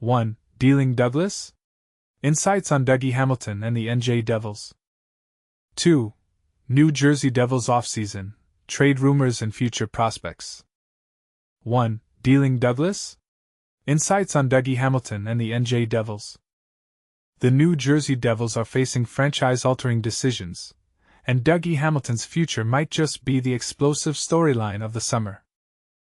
1. Dealing Douglas? Insights on Dougie Hamilton and the NJ Devils. 2. New Jersey Devils offseason, trade rumors and future prospects. 1. Dealing Douglas? Insights on Dougie Hamilton and the NJ Devils. The New Jersey Devils are facing franchise-altering decisions, and Dougie Hamilton's future might just be the explosive storyline of the summer.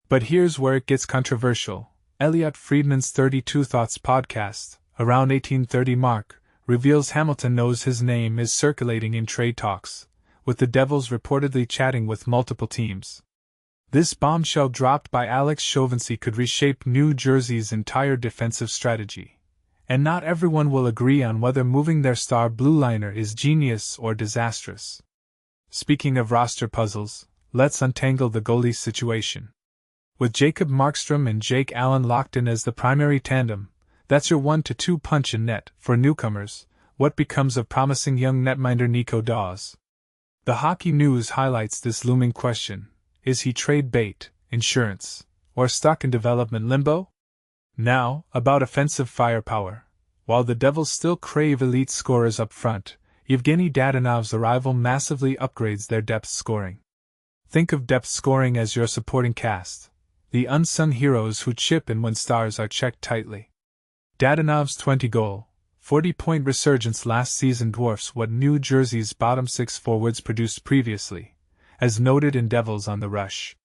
But here's where it gets controversial. Elliotte Friedman's 32 Thoughts podcast, around 1830 mark, reveals Hamilton knows his name is circulating in trade talks, with the Devils reportedly chatting with multiple teams. This bombshell dropped by Alex Chauvency could reshape New Jersey's entire defensive strategy, and not everyone will agree on whether moving their star blue liner is genius or disastrous. Speaking of roster puzzles, let's untangle the goalie situation. With Jacob Markstrom and Jake Allen locked in as the primary tandem, that's your 1-2 punch in net. For newcomers, what becomes of promising young netminder Nico Daws? The Hockey News highlights this looming question: is he trade bait, insurance, or stuck in development limbo? Now, about offensive firepower. While the Devils still crave elite scorers up front, Evgenii Dadonov's arrival massively upgrades their depth scoring. Think of depth scoring as your supporting cast, the unsung heroes who chip in when stars are checked tightly. Dadonov's 20-goal, 40-point resurgence last season dwarfs what New Jersey's bottom six forwards produced previously, as noted in Devils on the Rush.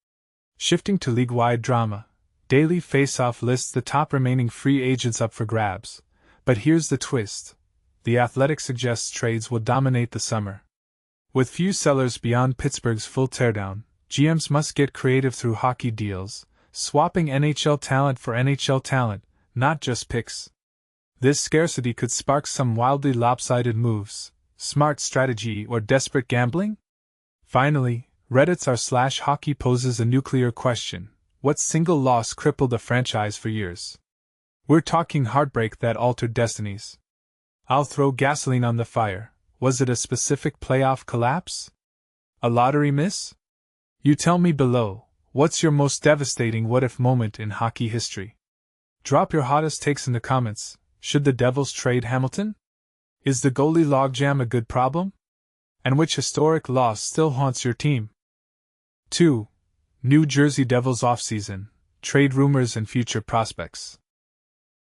Shifting to league-wide drama, Daily Faceoff lists the top remaining free agents up for grabs, but here's the twist. The Athletic suggests trades will dominate the summer. With few sellers beyond Pittsburgh's full teardown, GMs must get creative through hockey deals, swapping NHL talent for NHL talent, not just picks. This scarcity could spark some wildly lopsided moves, smart strategy, or desperate gambling? Finally, Reddit's r/hockey poses a nuclear question: what single loss crippled the franchise for years? We're talking heartbreak that altered destinies. I'll throw gasoline on the fire. Was it a specific playoff collapse? A lottery miss? You tell me below. What's your most devastating what-if moment in hockey history? Drop your hottest takes in the comments. Should the Devils trade Hamilton? Is the goalie logjam a good problem? And which historic loss still haunts your team? 2. New Jersey Devils offseason, trade rumors and future prospects.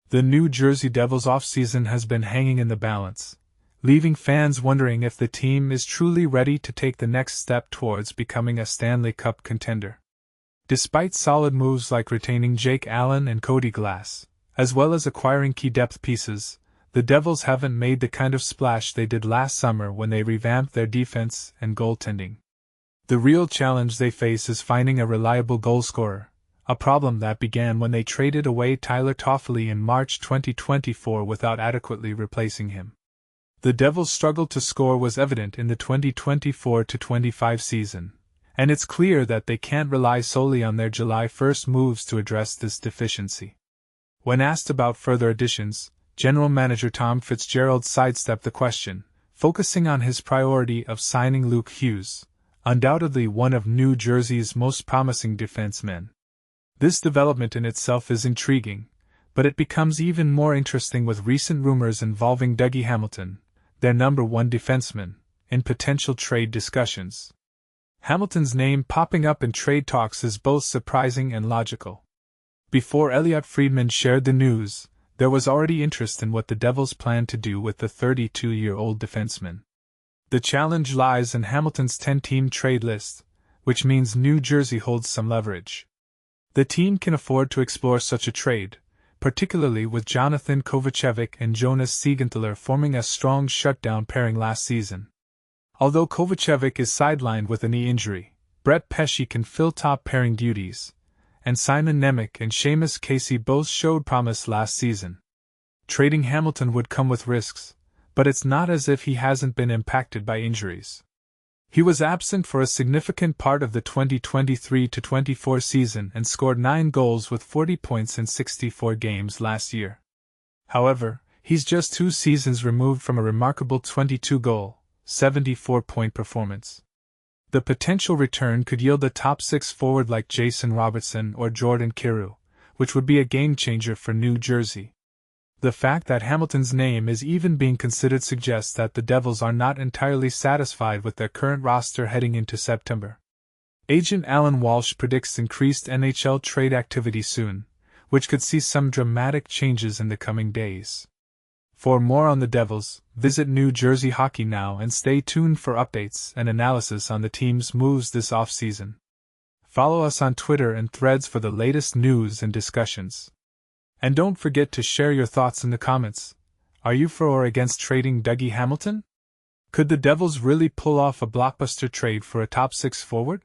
The New Jersey Devils offseason has been hanging in the balance, leaving fans wondering if the team is truly ready to take the next step towards becoming a Stanley Cup contender. Despite solid moves like retaining Jake Allen and Cody Glass, as well as acquiring key depth pieces, the Devils haven't made the kind of splash they did last summer when they revamped their defense and goaltending. The real challenge they face is finding a reliable goalscorer, a problem that began when they traded away Tyler Toffoli in March 2024 without adequately replacing him. The Devils' struggle to score was evident in the 2024-25 season, and it's clear that they can't rely solely on their July 1st moves to address this deficiency. When asked about further additions, General Manager Tom Fitzgerald sidestepped the question, focusing on his priority of signing Luke Hughes, undoubtedly one of New Jersey's most promising defensemen. This development in itself is intriguing, but it becomes even more interesting with recent rumors involving Dougie Hamilton, their number one defenseman, in potential trade discussions. Hamilton's name popping up in trade talks is both surprising and logical. Before Elliotte Friedman shared the news, there was already interest in what the Devils planned to do with the 32-year-old defenseman. The challenge lies in Hamilton's 10-team trade list, which means New Jersey holds some leverage. The team can afford to explore such a trade, particularly with Jonathan Kovacevic and Jonas Siegenthaler forming a strong shutdown pairing last season. Although Kovacevic is sidelined with a knee injury, Brett Pesce can fill top pairing duties, and Simon Nemec and Seamus Casey both showed promise last season. Trading Hamilton would come with risks, but it's not as if he hasn't been impacted by injuries. He was absent for a significant part of the 2023-24 season and scored 9 goals with 40 points in 64 games last year. However, he's just 2 seasons removed from a remarkable 22-goal, 74-point performance. The potential return could yield a top 6 forward like Jason Robertson or Jordan Kyrou, which would be a game-changer for New Jersey. The fact that Hamilton's name is even being considered suggests that the Devils are not entirely satisfied with their current roster heading into September. Agent Alan Walsh predicts increased NHL trade activity soon, which could see some dramatic changes in the coming days. For more on the Devils, visit New Jersey Hockey Now and stay tuned for updates and analysis on the team's moves this offseason. Follow us on Twitter and Threads for the latest news and discussions. And don't forget to share your thoughts in the comments. Are you for or against trading Dougie Hamilton? Could the Devils really pull off a blockbuster trade for a top 6 forward?